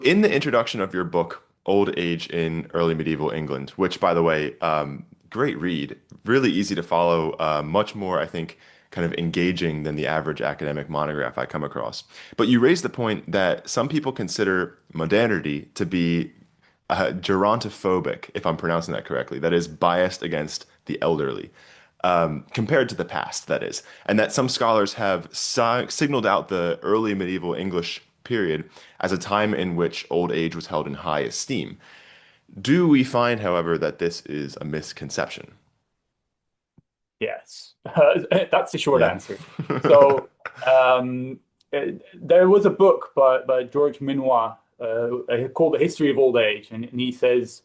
In the introduction of your book, Old Age in Early Medieval England, which, by the way, great read, really easy to follow, much more, I think, kind of engaging than the average academic monograph I come across. But you raised the point that some people consider modernity to be gerontophobic, if I'm pronouncing that correctly, that is biased against the elderly. Compared to the past, that is, and that some scholars have signaled out the early medieval English period as a time in which old age was held in high esteem. Do we find, however, that this is a misconception? Yes, that's the short Yeah. answer. So there was a book by George Minois called The History of Old Age, and he says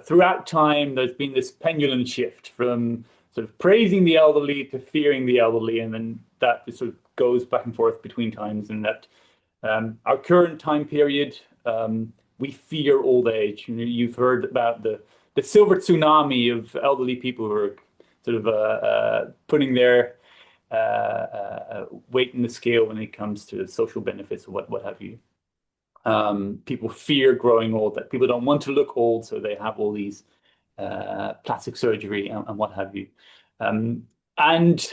throughout time there's been this pendulum shift from sort of praising the elderly to fearing the elderly, and then that sort of goes back and forth between times, and that our current time period, we fear old age. You've heard about the silver tsunami of elderly people who are sort of putting their weight in the scale when it comes to social benefits or what have you. People fear growing old, that people don't want to look old, so they have all these plastic surgery and what have you. Um, and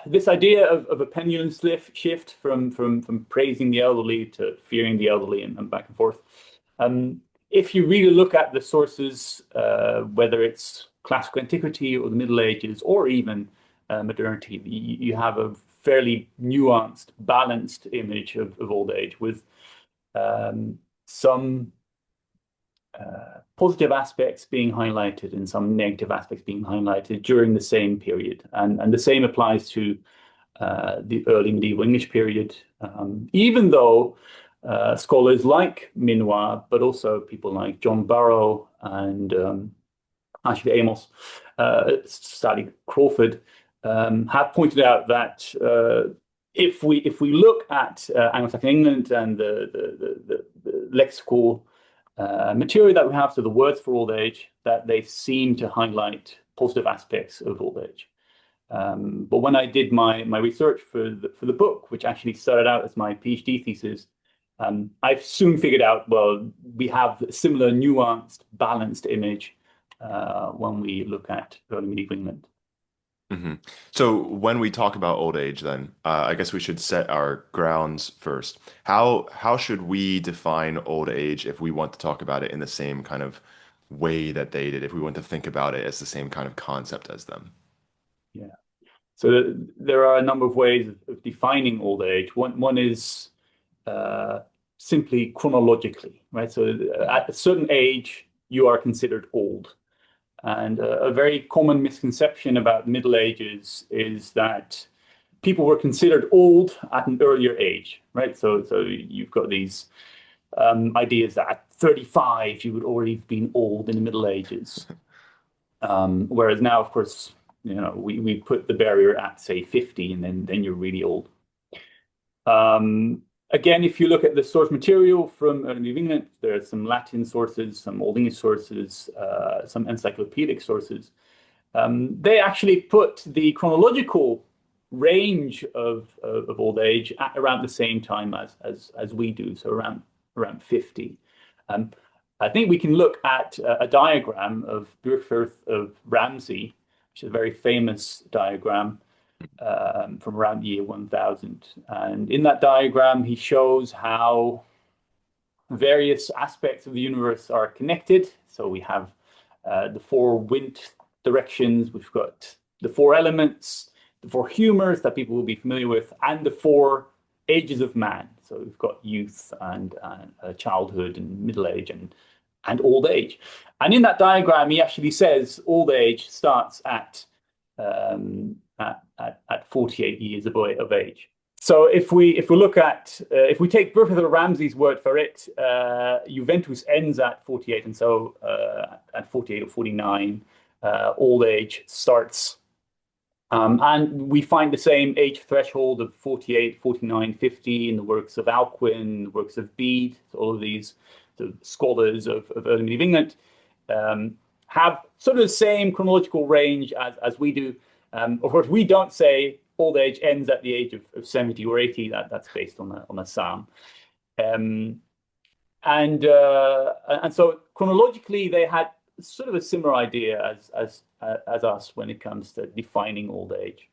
this idea of a pendulum shift from praising the elderly to fearing the elderly and back and forth. If you really look at the sources, whether it's classical antiquity or the Middle Ages or even modernity, you have a fairly nuanced, balanced image of old age with some positive aspects being highlighted and some negative aspects being highlighted during the same period. And the same applies to the early medieval English period, even though scholars like Minois, but also people like John Barrow and actually Amos, Sally Crawford, have pointed out that if we look at Anglo-Saxon England and the lexical material that we have, so the words for old age, that they seem to highlight positive aspects of old age. But when I did my research for the book, which actually started out as my PhD thesis, I've soon figured out, well, we have a similar nuanced, balanced image when we look at early medieval England. hmm So when we talk about old age, then I guess we should set our grounds first. How should we define old age if we want to talk about it in the same kind of way that they did, if we want to think about it as the same kind of concept as them? Yeah. So there are a number of ways of defining old age. One is uh, simply chronologically, right? So at a certain age, you are considered old. And a very common misconception about the Middle Ages is that people were considered old at an earlier age, right? So you've got these ideas that at 35 you would already have been old in the Middle Ages. Whereas now, of course, we put the barrier at say 50, and then you're really old. Um, Again, if you look at the source material from New England, there are some Latin sources, some Old English sources, some encyclopedic sources. They actually put the chronological range of old age at around the same time as we do, so around 50. Um, I think we can look at a diagram of Beowulf of Ramsey, which is a very famous diagram from around the year 1000. And in that diagram, he shows how various aspects of the universe are connected. So we have the four wind directions, we've got the four elements, the four humors that people will be familiar with, and the four ages of man. So we've got youth and childhood and middle age and old age. And in that diagram, he actually says old age starts at 48 years of age. So if we look at if we take Bertha Ramsey's word for it, Juventus ends at 48, and so at 48 or 49, old age starts. And we find the same age threshold of 48, 49, 50 in the works of Alcuin, the works of Bede. So all of these scholars of early medieval England have sort of the same chronological range as we do. Of course, we don't say old age ends at the age of 70 or 80. That's based on a psalm. Um, And so chronologically, they had sort of a similar idea as us when it comes to defining old age.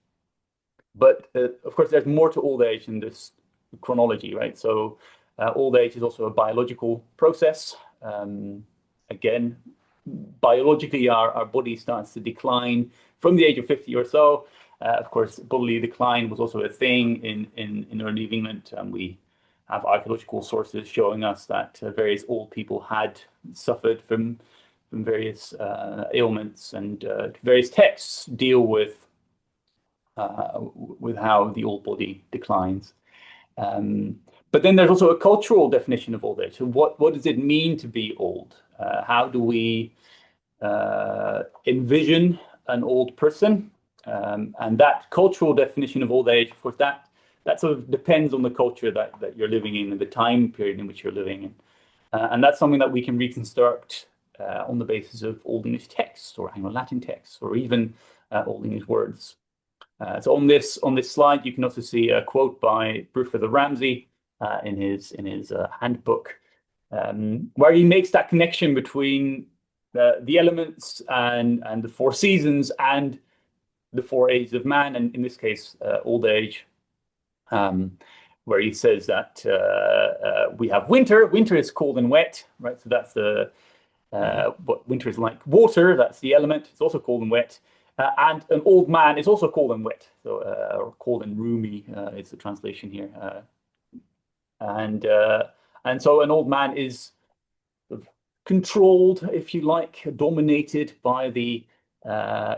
But of course, there's more to old age in this chronology, right? So old age is also a biological process. Again, biologically, our body starts to decline from the age of 50 or so. Of course, bodily decline was also a thing in early England, and we have archaeological sources showing us that various old people had suffered from various ailments, and various texts deal with how the old body declines. But then there's also a cultural definition of old age. So what does it mean to be old? How do we envision an old person? And that cultural definition of old age, of course, that sort of depends on the culture that you're living in and the time period in which you're living in. And that's something that we can reconstruct on the basis of Old English texts or Anglo-Latin texts or even Old English words. So on this slide, you can also see a quote by Bruford the Ramsay in his handbook, where he makes that connection between the elements and the four seasons and the four ages of man, and in this case, old age, where he says that we have winter. Winter is cold and wet, right? So that's what winter is like. Water, that's the element. It's also cold and wet. And an old man is also cold and wet, so or cold and roomy is the translation here. And so an old man is sort of controlled, if you like, dominated by the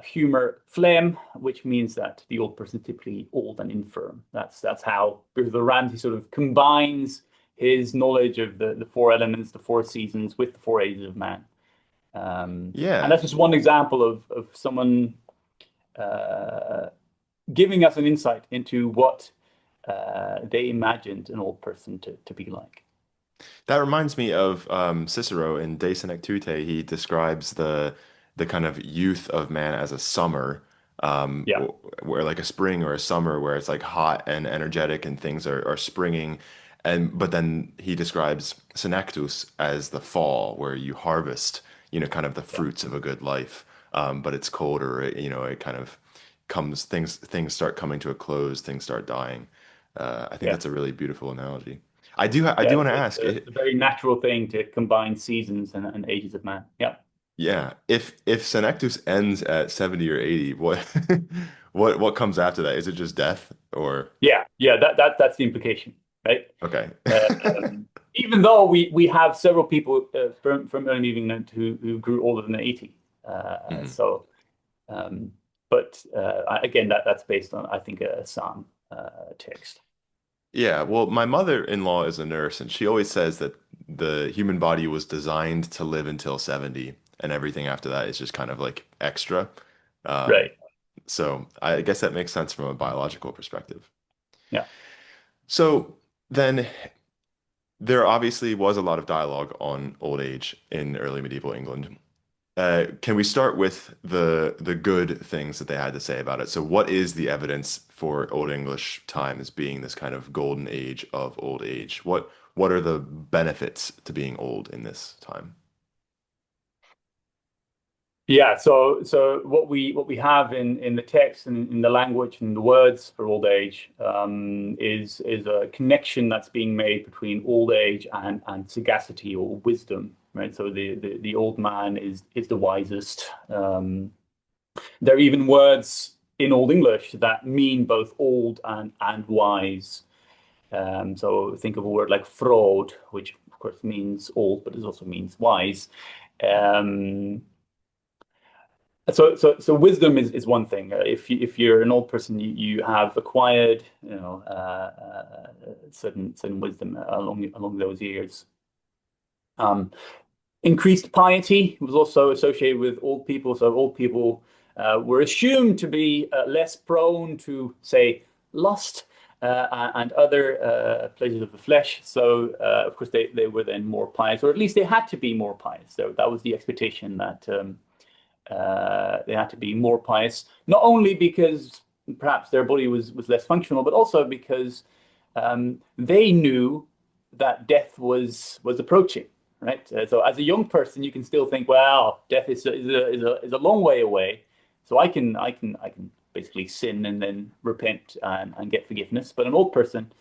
humor phlegm, which means that the old person is typically old and infirm. That's how the Ramsay sort of combines his knowledge of the four elements, the four seasons, with the four ages of man. And Yeah. that's just one example of someone giving us an insight into what they imagined an old person to be like. That reminds me of Cicero in De Senectute. He describes the kind of youth of man as a summer, Yeah, where like a spring or a summer where it's like hot and energetic and things are springing. And but then he describes Senectus as the fall, where you harvest, kind of the yeah, fruits of a good life. But it's colder, it kind of things start coming to a close, things start dying. I think yeah, that's a really beautiful analogy. I do yeah. want to It's ask, a very natural thing to combine seasons and ages of man. Yeah, yeah, if Senectus ends at 70 or 80, what what comes after that? Is it just death or yeah. That's the implication, right? okay? Even though we have several people from early England who grew older than 80. Mhm. So, but again, that's based on, I think, a Psalm text. Yeah, well, my mother-in-law is a nurse, and she always says that the human body was designed to live until 70, and everything after that is just kind of like extra. Um, Right. so I guess that makes sense from a biological perspective. Yeah. So then there obviously was a lot of dialogue on old age in early medieval England. Can we start with the good things that they had to say about it? So, what is the evidence for Old English time as being this kind of golden age of old age? What are the benefits to being old in this time? Yeah, so what we have in the text and in the language and the words for old age is a connection that's being made between old age and sagacity or wisdom, right? So the old man is the wisest. There are even words in Old English that mean both old and wise. So think of a word like fraud, which of course means old, but it also means wise. Um, so wisdom is one thing. If you're an old person, you have acquired certain wisdom along those years. Um, Increased piety was also associated with old people. So old people were assumed to be less prone to, say, lust and other pleasures of the flesh. So of course they were then more pious, or at least they had to be more pious. So that was the expectation that. They had to be more pious, not only because perhaps their body was less functional, but also because they knew that death was approaching, right? So as a young person, you can still think, well, death is a long way away, so I can basically sin and then repent and get forgiveness. But an old person,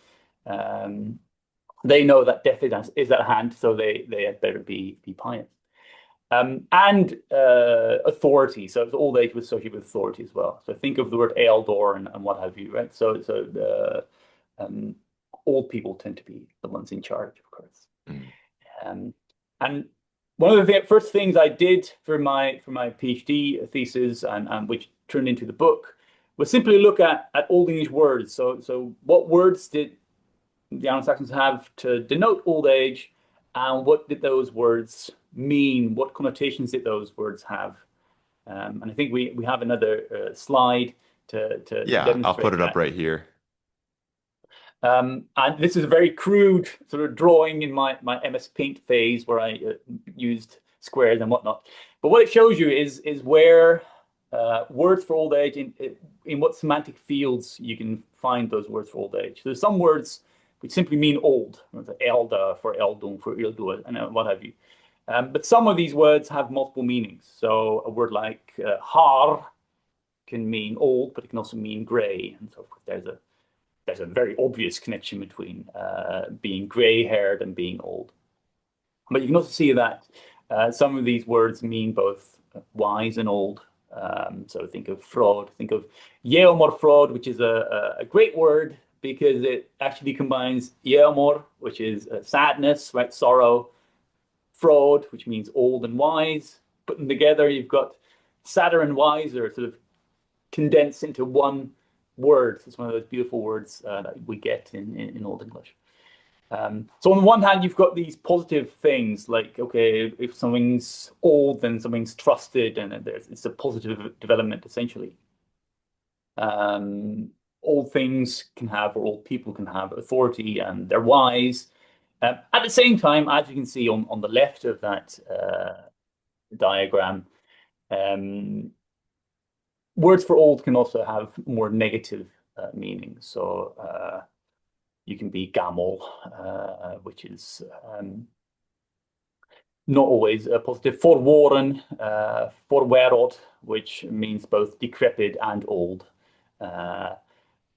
um, they know that death is at hand, so they had better be pious. And authority. So old age was associated with authority as well. So think of the word Ealdor and what have you, right? So um, old people tend to be the ones in charge, of course. Mm. Um, and one of the first things I did for my PhD thesis and which turned into the book was simply look at Old English words. So what words did the Anglo-Saxons have to denote old age, and what did those words mean? What connotations did those words have? And I think we have another slide to Yeah, I'll put demonstrate it up that. right here. And this is a very crude sort of drawing in my MS Paint phase where I used squares and whatnot. But what it shows you is where words for old age in what semantic fields you can find those words for old age. So there's some words which simply mean old, elda for eldung, for ildur, and what have you. But some of these words have multiple meanings. So a word like har can mean old, but it can also mean gray, and so forth. There's a very obvious connection between being gray-haired and being old. But you can also see that some of these words mean both wise and old. So think of fraud, think of yeomor fraud, which is a great word because it actually combines yeomor, which is sadness, right, sorrow, fraud, which means old and wise. Put them together, you've got sadder and wiser sort of condensed into one word. It's one of those beautiful words that we get in Old English. So on the one hand, you've got these positive things like, okay, if something's old, then something's trusted, and it's a positive development essentially. Old things can have, or old people can have authority, and they're wise. At the same time, as you can see on the left of that diagram, um, words for old can also have more negative meanings. So you can be gamol, which is not always positive. Forwarren, forwerod, which means both decrepit and old.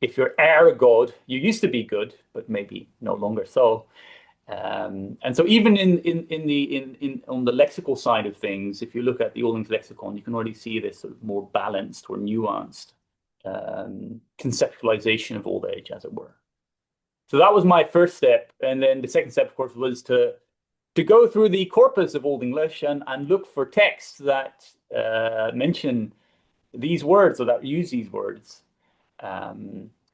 If you're a god, you used to be good, but maybe no longer so. And so even in on the lexical side of things, if you look at the Old English lexicon, you can already see this sort of more balanced or nuanced conceptualization of old age, as it were. So that was my first step, and then the second step, of course, was to go through the corpus of Old English and look for texts that mention these words or that use these words.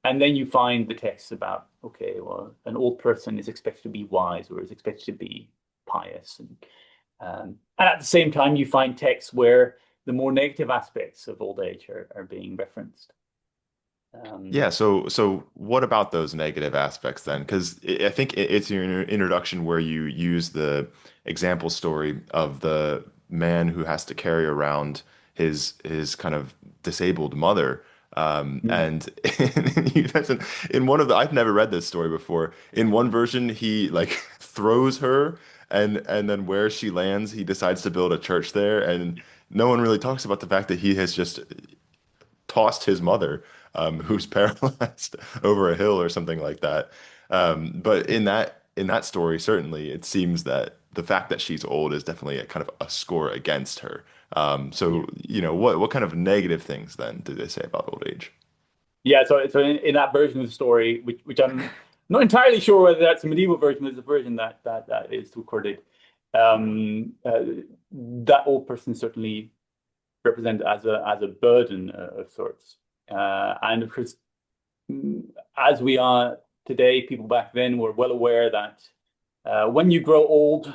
And then you find the texts about, okay, well, an old person is expected to be wise or is expected to be pious. And at the same time, you find texts where the more negative aspects of old age are being referenced. Yeah, so what about those negative aspects then? Because I think it's your introduction where you use the example story of the man who has to carry around his kind of disabled mother. Mm. And you mentioned in one of the I've never read this story before. In one version, he like throws her and then where she lands, he decides to build a church there. And no one really talks about the fact that he has just tossed his mother, who's paralyzed over a hill or something like that. But in that story, certainly it seems that the fact that she's old is definitely a kind of a score against her. Yeah. So what kind of negative things then do they say about old age? Yeah, so in that version of the story, which I'm not entirely sure whether that's a medieval version, there's a version that is recorded. That old person certainly represented as a burden of sorts. And of course, as we are today, people back then were well aware that when you grow old,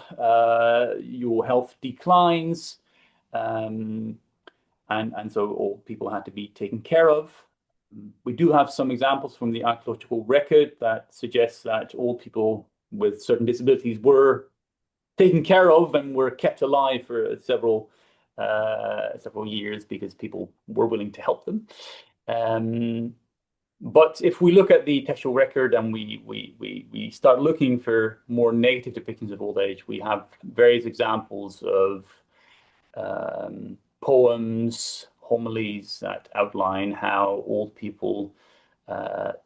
your health declines, um, and so old people had to be taken care of. We do have some examples from the archaeological record that suggests that old people with certain disabilities were taken care of and were kept alive for several years because people were willing to help them. Um, But if we look at the textual record and we start looking for more negative depictions of old age, we have various examples of poems, homilies that outline how old people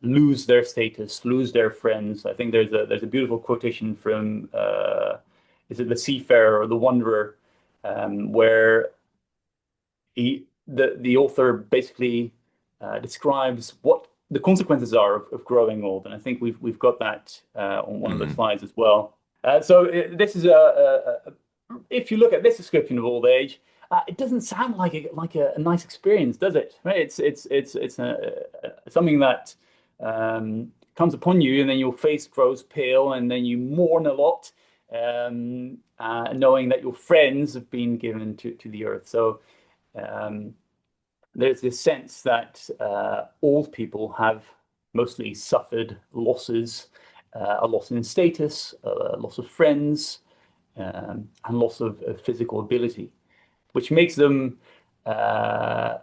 lose their status, lose their friends. I think there's a beautiful quotation from is it the Seafarer or the Wanderer, where the author basically describes what the consequences are of growing old, and I think we've got that on one of the Hmm. slides as well. So this is if you look at this description of old age, it doesn't sound like a nice experience, does it? Right? It's something that comes upon you, and then your face grows pale, and then you mourn a lot, knowing that your friends have been given to the earth. So um, there's this sense that old people have mostly suffered losses, a loss in status, a loss of friends, and loss of physical ability, which makes them, uh,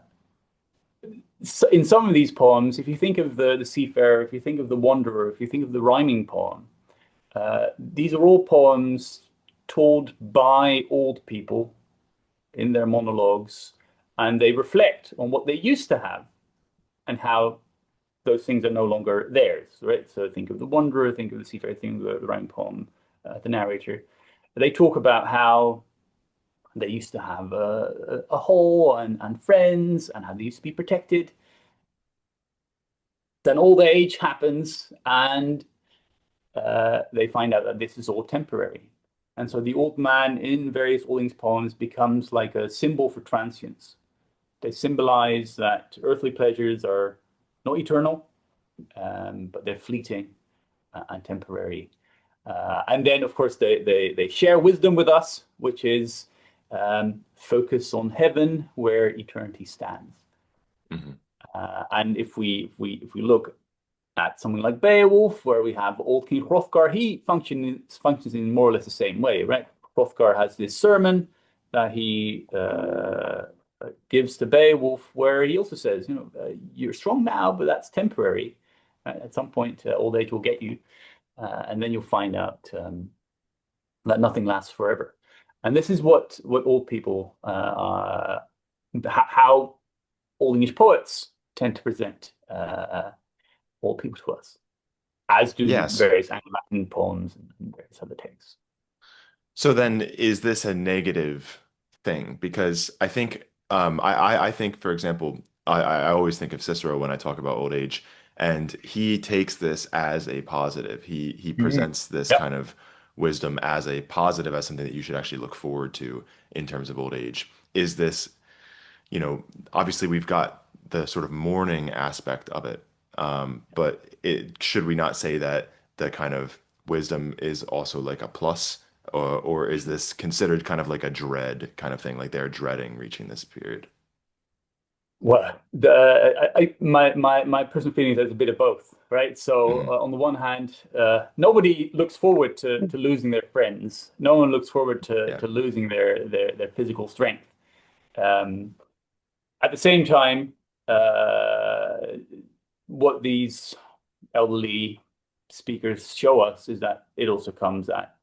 in some of these poems, if you think of the Seafarer, if you think of the Wanderer, if you think of the rhyming poem, these are all poems told by old people in their monologues, and they reflect on what they used to have and how those things are no longer theirs, right? So think of the Wanderer, think of the Seafarer, think of the rhyme poem, the narrator. They talk about how they used to have a hole and friends and how they used to be protected. Then old age happens and they find out that this is all temporary. And so the old man in various Olling's poems becomes like a symbol for transience. They symbolize that earthly pleasures are not eternal, but they're fleeting and temporary. And then, of course, they share wisdom with us, which is focus on heaven where eternity stands. Hmm. And if we look at something like Beowulf, where we have old King Hrothgar, he functions in more or less the same way, right? Hrothgar has this sermon that he gives to Beowulf, where he also says, you're strong now, but that's temporary. At some point, old age will get you, and then you'll find out that nothing lasts forever. And this is what old people how old English poets tend to present old people to us, as do Yes. various Anglo-Latin poems and various other texts. So then is this a negative thing? Because I think I think, for example, I always think of Cicero when I talk about old age, and he takes this as a positive. He Mhm. presents this Yeah. kind of wisdom as a positive, as something that you should actually look forward to in terms of old age. Is this, obviously we've got the sort of mourning aspect of it, but should we not say that the kind of wisdom is also like a plus, or is this considered kind of like a dread kind of thing, like they're dreading reaching this period? Well, my personal feeling is there's a bit of both, right? So Hmm. on the one hand, nobody looks forward to losing their friends. No one looks forward Yeah. to losing their physical strength. Um, at the same time, uh, what these elderly speakers show us is that it also comes at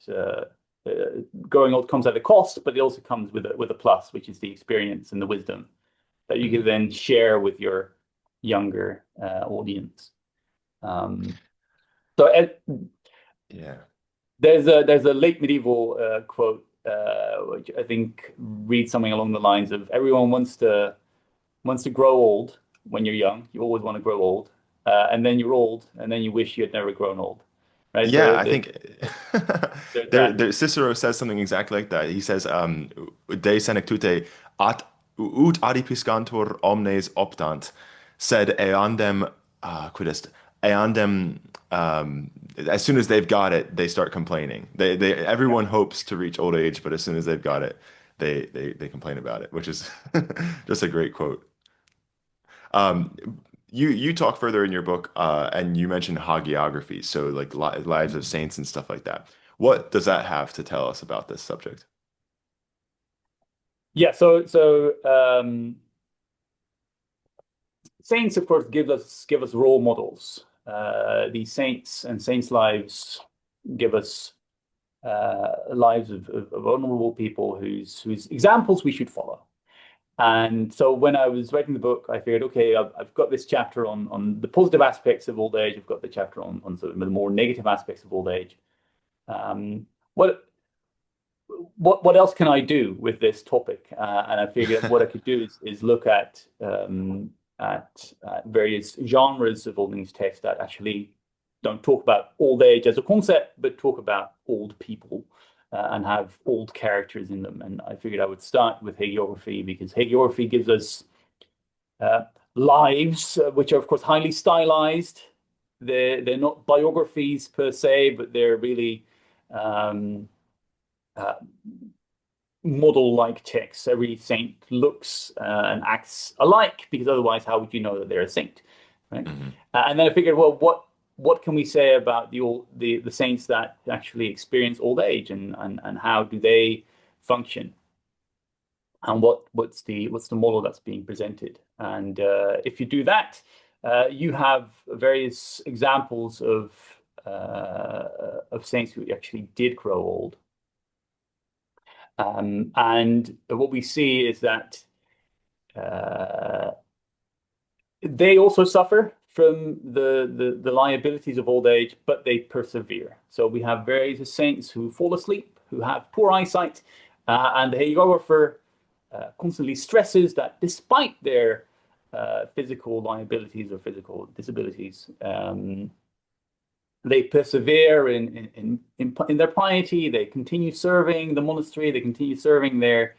growing old comes at a cost, but it also comes with a plus, which is the experience and the wisdom that you can Hmm. then share with your younger audience. Um, so Yeah. there's a late medieval quote which I think reads something along the lines of everyone wants to grow old when you're young. You always want to grow old, and then you're old, and then you wish you had never grown old, right? Yeah, So I think there's that. Cicero says something exactly like that. He says, "De senectute at ut adipiscantur omnes optant, sed eandem quid est eandem as soon as they've got it, they start complaining. Yeah. Everyone hopes to reach old age, but as soon as they've got it, they complain about it, which is just a great quote. Um, you talk further in your book, and you mentioned hagiography, so like li lives of saints and stuff like that. What does that have to tell us about this subject? Yeah, saints, of course, give us role models. These saints and saints' lives give us lives of honorable people whose examples we should follow. And so when I was writing the book, I figured, okay, I've got this chapter on the positive aspects of old age. I've got the chapter on sort of the more negative aspects of old age. Um, what what else can I do with this topic? And I figured what I could do is look at various genres of old English text that actually don't talk about old age as a concept, but talk about old people and have old characters in them. And I figured I would start with hagiography because hagiography gives us uh, lives, which are of course highly stylized. They're not biographies per se, but they're really um, uh, model-like texts. Every saint looks and acts alike because otherwise, how would you know that they're a saint, right? Hmm. And then I figured, well, what can we say about the saints that actually experience old age and how do they function? And what's the model that's being presented? And if you do that, you have various examples of saints who actually did grow old. And what we see is that uh, they also suffer from the liabilities of old age, but they persevere. So we have various saints who fall asleep, who have poor eyesight, and the hagiographer constantly stresses that despite their physical liabilities or physical disabilities, they persevere in their piety. They continue serving the monastery. They continue serving their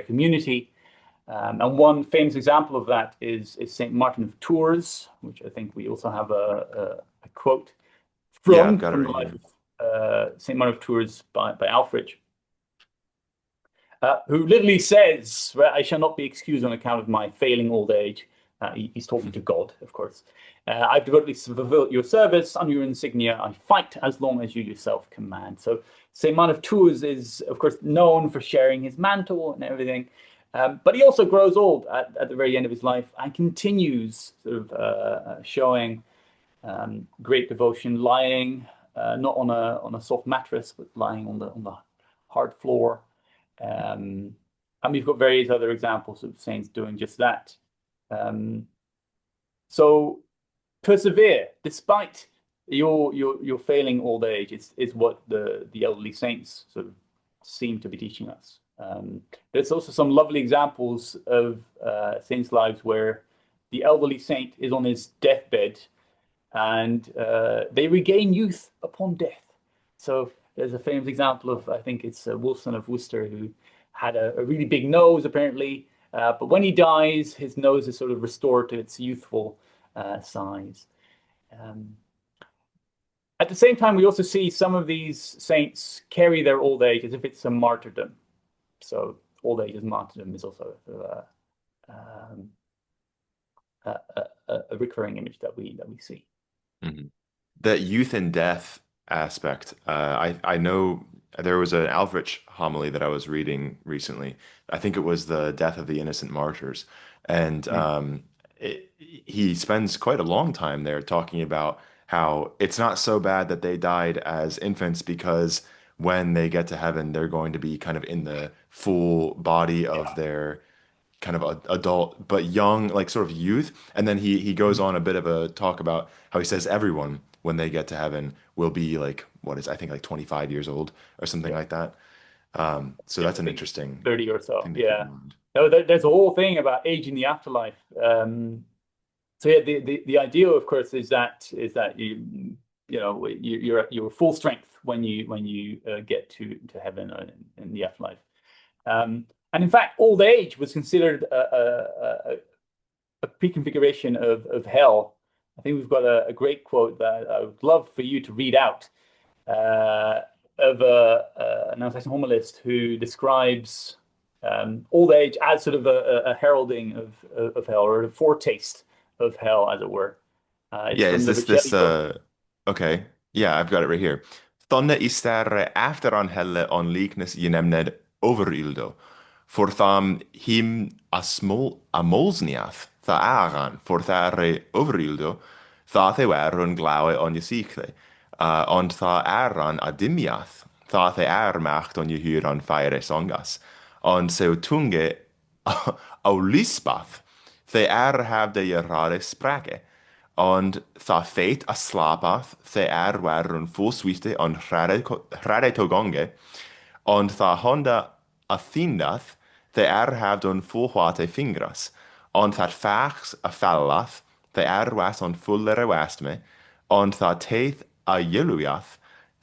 community. And one famous example of that is Saint Martin of Tours, which I think we also have a quote Yeah, I've from got it from the right life here. of Saint Martin of Tours by Alfred, who literally says, "Well, I shall not be excused on account of my failing old age." He's talking to God, of course. I've devotedly fulfilled your service under your insignia. I fight as long as you yourself command. So Saint Martin of Tours is, of course, known for sharing his mantle and everything. But he also grows old at the very end of his life and continues sort of showing great devotion, lying not on a soft mattress, but lying on the hard floor. And we've got various other examples of saints doing just that. Um, so persevere despite your failing old age is what the elderly saints sort of seem to be teaching us. There's also some lovely examples of saints' lives where the elderly saint is on his deathbed and they regain youth upon death. So there's a famous example of, I think it's Wolfson of Worcester, who had a really big nose, apparently. But when he dies, his nose is sort of restored to its youthful size. Um, at the same time, we also see some of these saints carry their old age as if it's a martyrdom. So old age as martyrdom is also um, a recurring image that we see. Hmm. That youth and death aspect. I know there was an Alfrich homily that I was reading recently. I think it was the death of the innocent martyrs, and Mm. he spends quite a long time there talking about how it's not so bad that they died as infants because when they get to heaven, they're going to be kind of in the full body of Yeah. their kind of adult but young, like sort of youth. And then he goes on a bit of a talk about how he says everyone when they get to heaven will be like what is I think like 25 years old or something Yeah. like that. So Yeah, that's I an think interesting 30 or so. thing to keep in Yeah. mind. No, there's a whole thing about age in the afterlife. So yeah, the idea, of course, is that you're full strength when you get to heaven or in the afterlife. And in fact, old age was considered a preconfiguration of hell. I think we've got a great quote that I would love for you to read out uh, of an Alsatian homilist who describes old age as sort of a heralding of hell or a foretaste of hell, as it were. It's Yeah, from is the this Vecellio. okay. Yeah, I've got it right here. Tonne is there after on helle on likeness je nemned overyldo. Fortham him a molsniath, tha aran, forthare overildo, tha the run glawe on je sichle, ond tha aran a dimiath, tha the macht on je huur on fire songas, ond seu tunge au lisbath, the havde je rare sprake, ond tha feit a slabath, the warun full swiste on rare togonge, ond tha Honda a thindath, the have done full what fingras, ond that fachs a fallath, the was on fuller wastme, ond tha teith a yeluiath,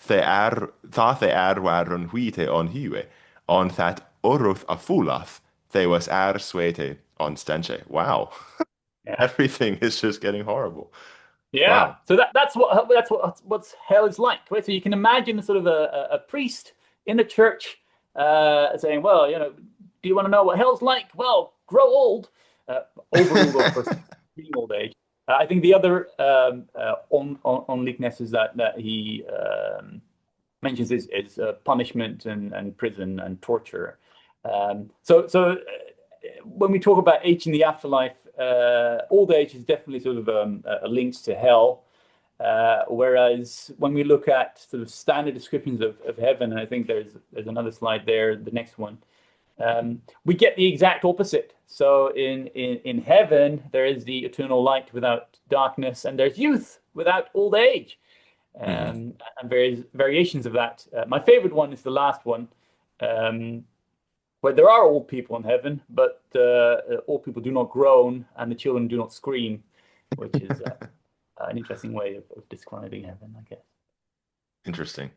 the warun huite on hiwe, ond that oruth a fulath, they was swete on stenche. Wow. Yeah. Everything is just getting horrible. Yeah. Wow. So that's what hell is like, right? So you can imagine sort of a priest in the church saying, well, do you want to know what hell's like? Well, grow old. Overruled, of course, being old age. I think the other on weaknesses that he mentions is punishment and prison and torture. So when we talk about age in the afterlife, old age is definitely sort of a link to hell. Whereas when we look at sort of standard descriptions of heaven, and I think there's another slide there, the next one, we get the exact opposite. So in heaven, there is the eternal light without darkness, and there's youth without old age, Hmm. and various variations of that. My favorite one is the last one, where there are old people in heaven, but old people do not groan and the children do not scream, which is an interesting way of describing heaven, I guess. Interesting.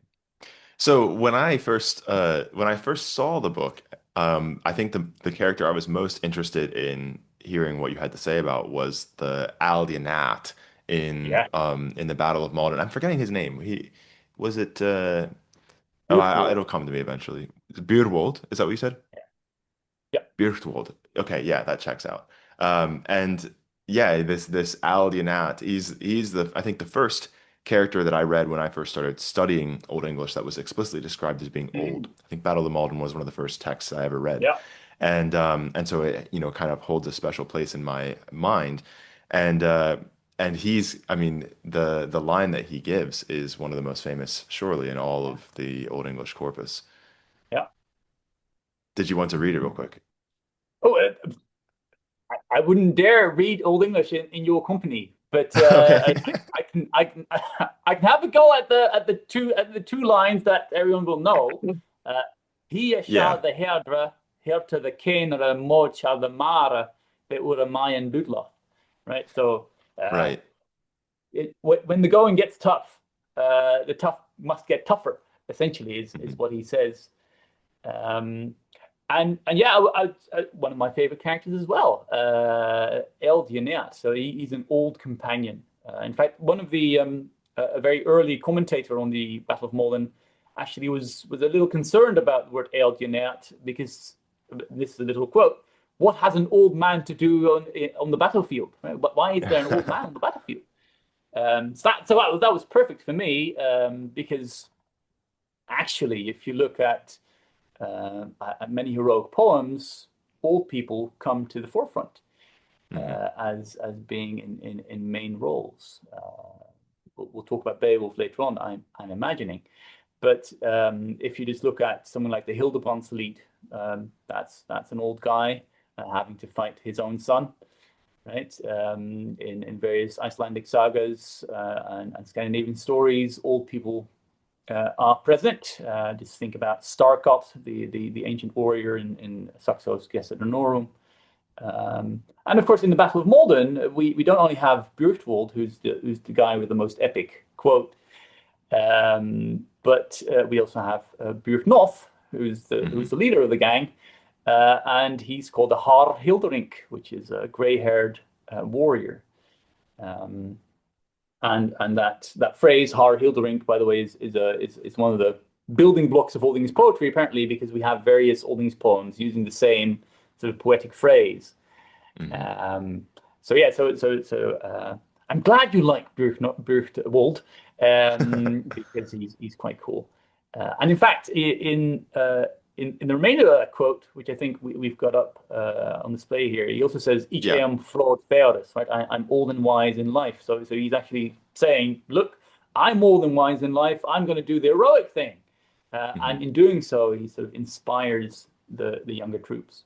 So when I first saw the book, I think the character I was most interested in hearing what you had to say about was the Aldianat Yeah, in the Battle of Malden. I'm forgetting his name. He was it it'll Beowulf. come to me eventually. Beerwold, is that what you said? Yeah, yeah. Beerwold. Okay, yeah, that checks out. And yeah, this Aldianat, he's the I think the first character that I read when I first started studying Old English that was explicitly described as being old. Mhm. I think Battle of the Malden was one of the first texts I ever read, Yeah. and so it kind of holds a special place in my mind, and and I mean the line that he gives is one of the most famous surely in all Yeah. of the Old English corpus. Yeah. Did you want to read it real quick? Oh, I wouldn't dare read Old English in your company, but Okay. I can have a go at the two lines that everyone will know. Uh, Hier shall Yeah, the herdre herte the kenere mod shall the mare the ure maien budler. Right. So right. when the going gets tough, the tough must get tougher. Essentially, is Mhm. what he says. Um, and yeah, one of my favorite characters as well, Eldionat. So he's an old companion. In fact, one of the a very early commentator on the Battle of Malden actually was a little concerned about the word Eldionat because this is a little quote. What has an old man to do on the battlefield? Right? But why is there an old man on the battlefield? So that was perfect for me because actually, if you look at many heroic poems, old people come to the forefront Hmm. as being in main roles. We'll talk about Beowulf later on, I'm imagining. But if you just look at someone like the Hildebrandslied, that's an old guy having to fight his own son, right? In various Icelandic sagas and Scandinavian stories, old people are present. Just think about Starkot, the ancient warrior in Saxo's Gesta Danorum. And of course, in the Battle of Malden, we don't only have Björkvold, who's the guy with the most epic quote, but we also have Björknoth, who's Hmm. the leader of the gang, and he's called the Har Hildering, which is a gray-haired warrior. Um, and that phrase Har Hildering, by the way, is one of the building blocks of Old English poetry, apparently, because we have various Old English poems using the same sort of poetic phrase. Hmm. Um, so yeah, I'm glad you like Berchtwald, because he's quite cool. And in fact, in the remainder of that quote, which I think we've got up on display here, he also says, "Ich Yeah. am flawed fearless," right? I'm old and wise in life. So he's actually saying, "Look, I'm old and wise in life. I'm going to do the heroic thing," Hmm. and in doing so, he sort of inspires the younger troops,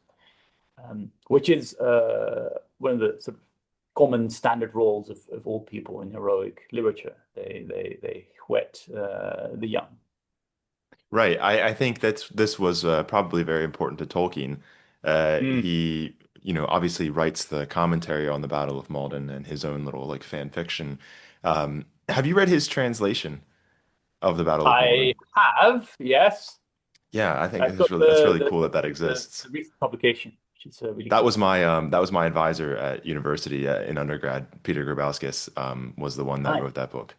which is one of the sort of common standard roles of old people in heroic literature. They whet the young. Right. I think this was probably very important to Tolkien. Mm. He, obviously writes the commentary on the Battle of Maldon and his own little like fan fiction. Have you read his translation of the Battle of Maldon? I have, yes. Yeah, I think I've got that's really cool that that the exists. recent publication, which is really That was cool. my advisor at university in undergrad. Peter Grabowskis was the one that Nice. wrote that book.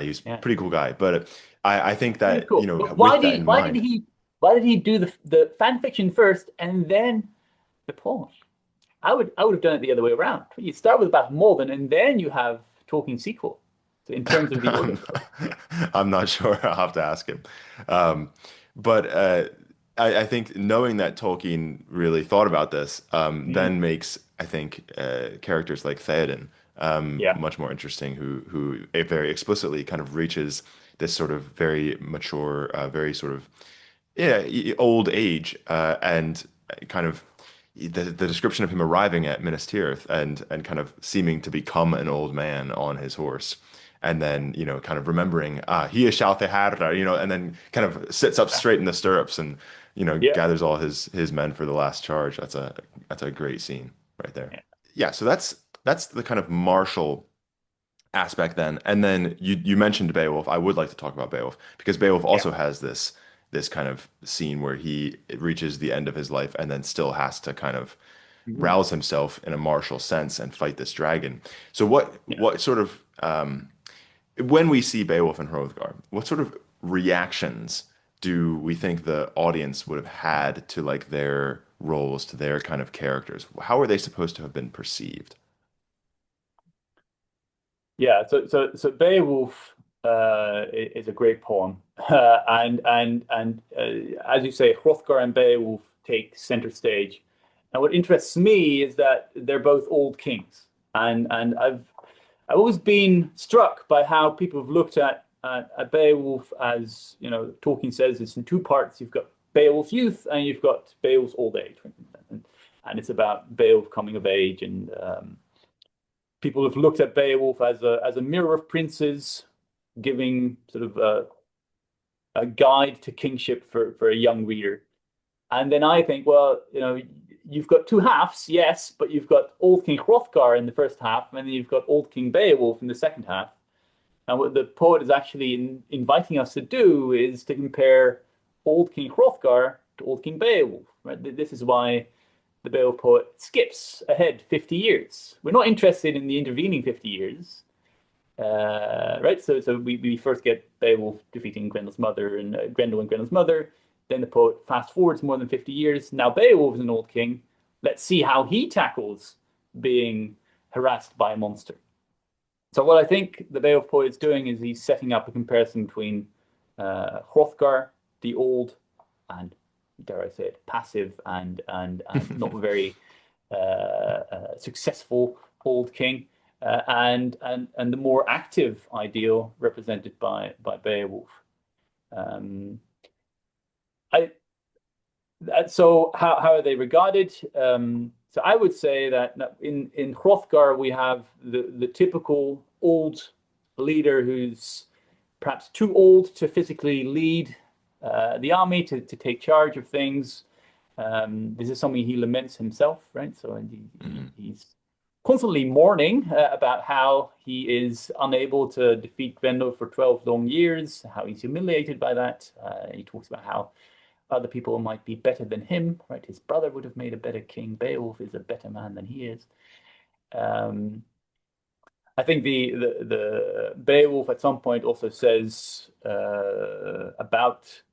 He was a Yeah. pretty cool guy, but I think Really that cool. But with that in mind. why did he do the fan fiction first and then the poem? I would have done it the other way around. You start with about Malden and then you have Talking sequel. So in terms of the order. I'm not sure. I'll have to ask him. Um, but I think knowing that Tolkien really thought about this Mm, then makes, I think, characters like Theoden yeah. much more interesting, who very explicitly kind of reaches this sort of very mature, very sort of old age, and kind of the description of him arriving at Minas Tirith and kind of seeming to become an old man on his horse, and then kind of remembering he is Shalteharda, and then kind of sits up straight in the stirrups and Yeah. gathers all his men for the last charge. That's a great scene right there. Yeah. Yeah, so that's the kind of martial aspect then. And then you mentioned Beowulf. I would like to talk about Beowulf because Beowulf Yeah. also has this kind of scene where he reaches the end of his life and then still has to kind of Mhm. rouse himself in a martial sense and fight this dragon. So what sort of when we see Beowulf and Hrothgar, what sort of reactions do we think the audience would have had to like their roles, to their kind of characters? How are they supposed to have been perceived? Yeah, so Beowulf is a great poem, and as you say, Hrothgar and Beowulf take center stage. And what interests me is that they're both old kings, and I've always been struck by how people have looked at Beowulf as Tolkien says it's in two parts. You've got Beowulf's youth and you've got Beowulf's old age, and it's about Beowulf coming of age and people have looked at Beowulf as a mirror of princes, giving sort of a guide to kingship for a young reader. And then I think, well, you've got two halves, yes, but you've got Old King Hrothgar in the first half, and then you've got Old King Beowulf in the second half. And what the poet is actually inviting us to do is to compare Old King Hrothgar to Old King Beowulf. Right? This is why the Beowulf poet skips ahead 50 years. We're not interested in the intervening 50 years, right? So we first get Beowulf defeating Grendel's mother and Grendel and Grendel's mother. Then the poet fast forwards more than 50 years. Now Beowulf is an old king. Let's see how he tackles being harassed by a monster. So what I think the Beowulf poet is doing is he's setting up a comparison between Hrothgar, the old and dare I say it, passive and not very successful old king, and the more active ideal represented by Beowulf. Um, I so how are they regarded? So I would say that in Hrothgar we have the typical old leader who's perhaps too old to physically lead the army to take charge of things. This is something he laments himself, right? So Hmm. he's constantly mourning about how he is unable to defeat Grendel for 12 long years, how he's humiliated by that. He talks about how other people might be better than him, right? His brother would have made a better king. Beowulf is a better man than he is. Um, I think the Beowulf at some point also says about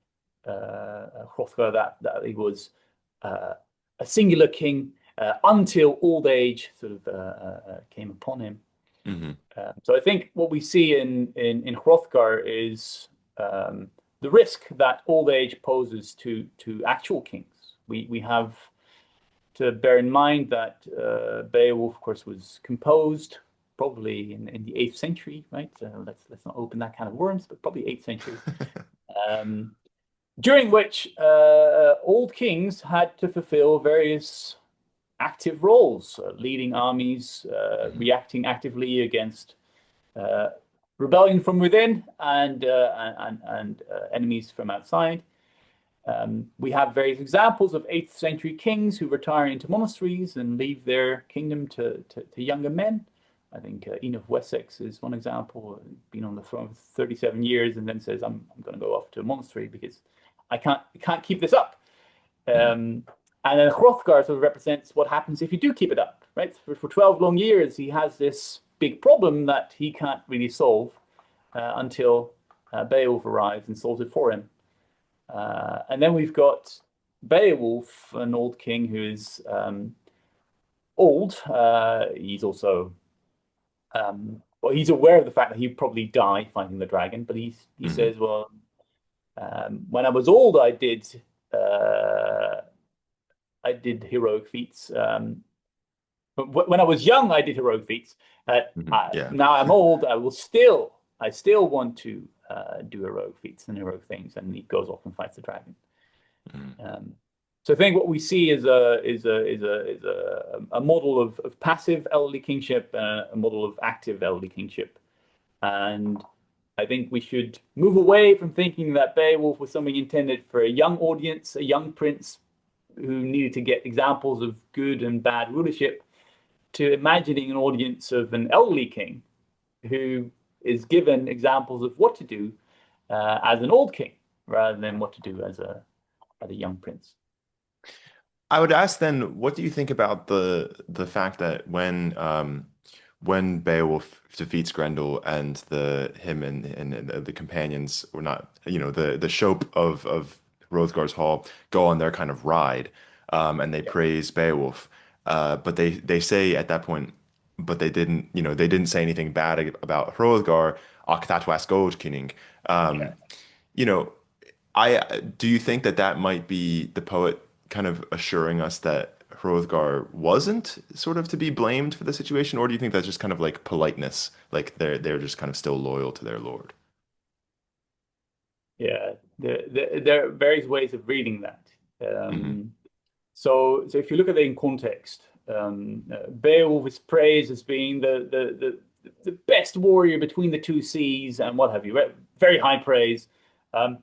Hrothgar that he was uh, a singular king until old age sort of came upon him. Hmm. So I think what we see in Hrothgar is the risk that old age poses to actual kings. We have to bear in mind that Beowulf, of course, was composed probably in the 8th century, right? Let's not open that kind of worms, but probably 8th century, um, during which old kings had to fulfill various active roles, leading armies, Mhm. reacting actively against uh, rebellion from within and enemies from outside. We have various examples of 8th century kings who retire into monasteries and leave their kingdom to younger men. I think Ian of Wessex is one example, been on the throne for 37 years and then says, I'm going to go off to a monastery because I can't keep this up. Mhm. And then Hrothgar sort of represents what happens if you do keep it up, right? For 12 long years, he has this big problem that he can't really solve until Beowulf arrives and solves it for him. And then we've got Beowulf, an old king who is old. He's also well, he's aware of the fact that he'd probably die fighting the dragon, but he Mhm. says, well, when I was old, I did heroic feats. But when I was young, I did heroic feats. Mhm. Yeah. Now I'm old, I still want to do heroic feats and heroic things, and he goes off and fights the dragon. Mhm. Um, so I think what we see is a model of passive elderly kingship and a model of active elderly kingship. And I think we should move away from thinking that Beowulf was something intended for a young audience, a young prince who needed to get examples of good and bad rulership, to imagining an audience of an elderly king who is given examples of what to do as an old king rather than what to do as a young prince. I would ask then, what do you think about the fact that when Beowulf defeats Grendel and the him and the companions, or not, the Shope of Hrothgar's Hall go on their kind of ride, and they Yeah, praise Beowulf, but they say at that point, but they didn't say anything bad about Hrothgar, ach that was gold King. yeah. Um, you know, I do you think that that might be the poet kind of assuring us that Hrothgar wasn't sort of to be blamed for the situation, or do you think that's just kind of like politeness, like they're just kind of still loyal to their lord? Yeah, there are various ways of reading that. Hmm. So if you look at it in context, Beowulf is praised as being the best warrior between the two seas and what have you, right? Very high praise. Um,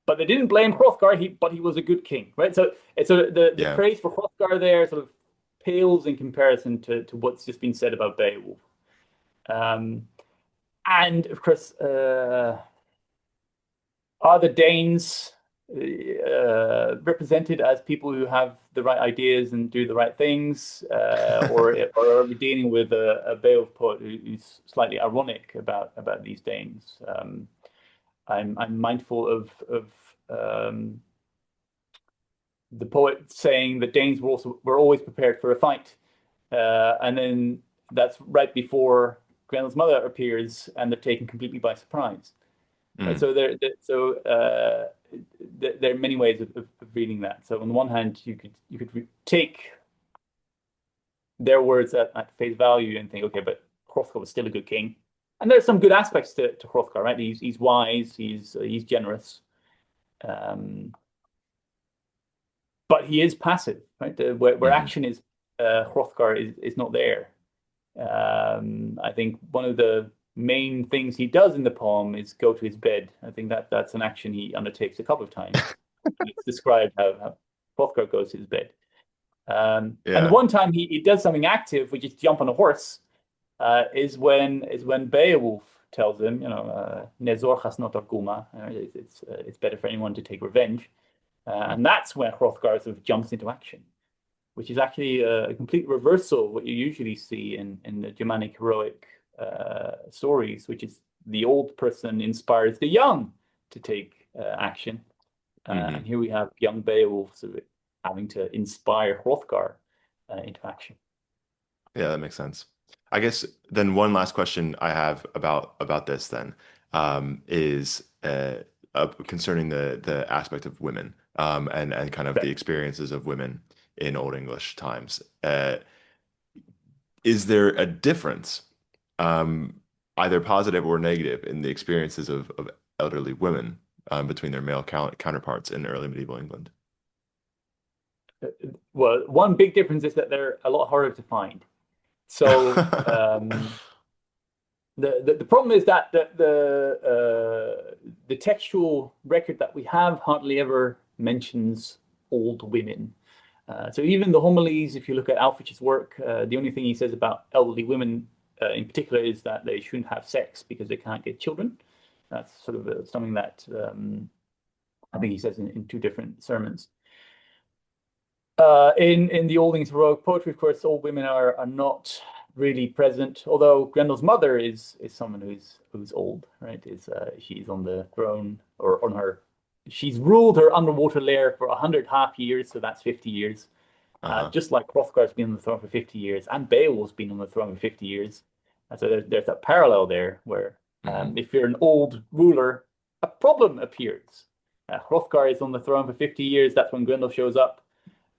but they didn't blame Hrothgar, but he was a good king, right? So the Yeah. praise for Hrothgar there sort of pales in comparison to what's just been said about Beowulf. Um, and of course, are the Danes represented as people who have the right ideas and do the right things, or are we dealing with a Beowulf poet who's slightly ironic about these Danes? I'm mindful of um, the poet saying that Danes were always prepared for a fight, and then that's right before Grendel's mother appears, and they're taken completely by surprise. Right. Mm. So there are many ways of reading that. So on the one hand, you could take their words at face value and think, okay, but Hrothgar was still a good king, and there's some good aspects to Hrothgar, right? He's wise, he's generous, um, but he is passive, right? Where Hmm. action is, Hrothgar is not there. I think one of the main things he does in the poem is go to his bed. I think that's an action he undertakes a couple of times. It's described how Hrothgar goes to his bed. And the Yeah. one time he does something active, which is jump on a horse, is when Beowulf tells him, "Ne zorgas not arguma." It's better for anyone to take revenge, and that's when Hrothgar sort of jumps into action, which is actually a complete reversal of what you usually see in the Germanic heroic stories, which is the old person inspires the young to take action. And Hmm. here we have young Beowulf sort of having to inspire Hrothgar into action. Yeah, that makes sense. I guess then one last question I have about this then is concerning the aspect of women and kind of the experiences of women in Old English times. Is there a difference, either positive or negative, in the experiences of elderly women between their male counterparts in early medieval England? Well, one big difference is that they're a lot harder to find. So the problem is that the textual record that we have hardly ever mentions old women. So even the homilies, if you look at Alfred's work, the only thing he says about elderly women in particular is that they shouldn't have sex because they can't get children. That's sort of something that I think he says in two different sermons. In the Old English heroic poetry, of course, old women are not really present. Although Grendel's mother is someone who's old, right? She's on the throne or on her. She's ruled her underwater lair for 100 half years, so that's 50 years. Uh-huh. Just like Hrothgar's been on the throne for 50 years, and Beowulf's been on the throne for 50 years. And so there's that parallel there where Hmm. if you're an old ruler, a problem appears. Hrothgar is on the throne for 50 years. That's when Grendel shows up.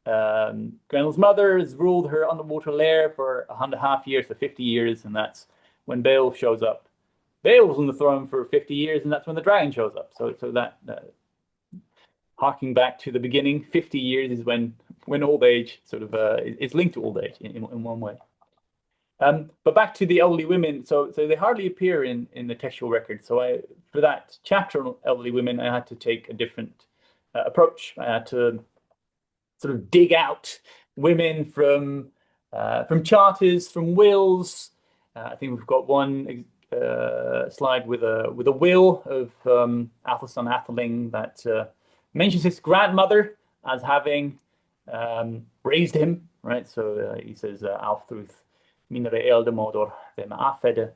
Grendel's mother has ruled her underwater lair for 100 half years, for 50 years, and that's when Beowulf shows up. Beowulf's on the throne for 50 years, and that's when the dragon shows up. So that harking back to the beginning, 50 years is when old age sort of is linked to old age in one way. But back to the elderly women, so they hardly appear in the textual record. So for that chapter on elderly women, I had to take a different approach. I had to sort of dig out women from charters, from wills. I think we've got one slide with a will of Athelson Atheling that mentions his grandmother as having raised him, right? So he says, Alfruth minere eldemodor them afede.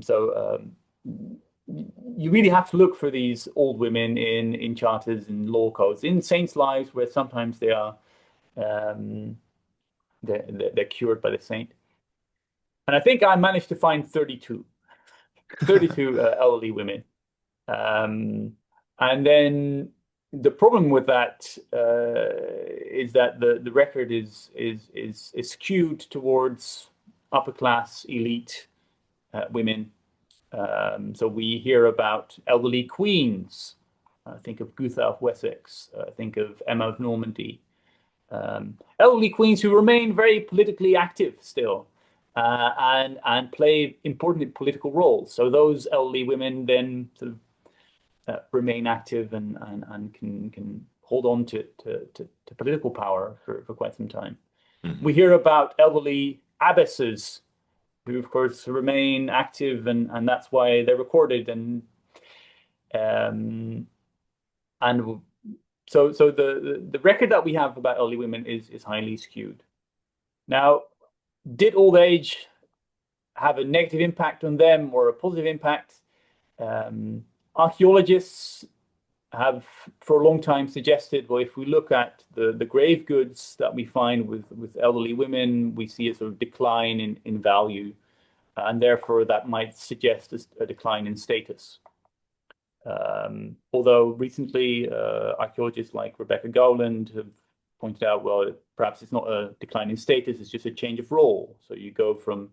So you really have to look for these old women in charters and law codes, in saints' lives, where sometimes they are um, they're cured by the saint. And I think I managed to find 32 elderly women. And then the problem with that is that the record is skewed towards upper class elite women. So we hear about elderly queens. Think of Gutha of Wessex. Think of Emma of Normandy. Elderly queens who remain very politically active still, and play important political roles. So those elderly women then sort of remain active and can hold on to political power for quite some time. Hmm. We hear about elderly abbesses who, of course, remain active, and that's why they're recorded. Um, and so the record that we have about elderly women is highly skewed. Now, did old age have a negative impact on them or a positive impact? Archaeologists have for a long time suggested, well, if we look at the grave goods that we find with elderly women, we see a sort of decline in value, and therefore that might suggest a decline in status. Although recently archaeologists like Rebecca Gowland have pointed out, well, perhaps it's not a decline in status, it's just a change of role. So you go from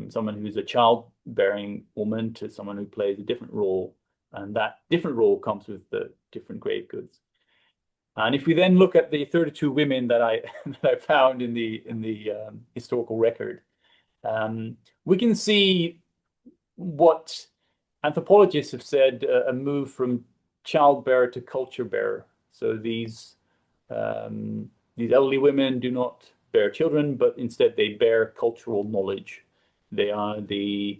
someone who's a childbearing woman to someone who plays a different role, and that different role comes with the different grave goods. And if we then look at the 32 women that I that I found in the historical record, we can see what anthropologists have said a move from child bearer to culture bearer. So these elderly women do not bear children, but instead they bear cultural knowledge. They are the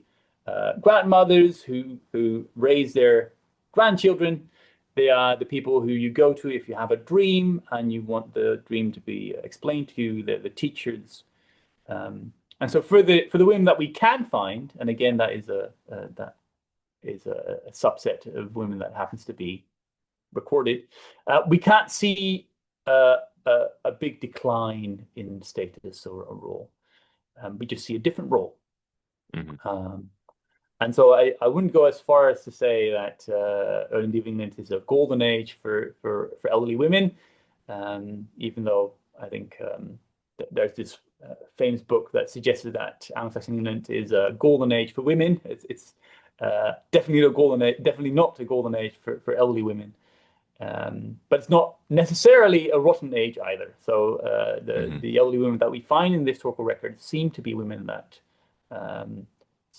grandmothers who raise their grandchildren. They are the people who you go to if you have a dream and you want the dream to be explained to you. They're the teachers. And so for the women that we can find, and again that is a subset of women that happens to be recorded, we can't see a big decline in status or a role. We just see a different role. Hmm. Um, And so I wouldn't go as far as to say that early medieval England is a golden age for elderly women, even though I think there's this famous book that suggested that Anglo-Saxon England is a golden age for women. It's definitely a golden age, definitely not a golden age for elderly women. But it's not necessarily a rotten age either. So Hmm. the elderly women that we find in the historical records seem to be women that um,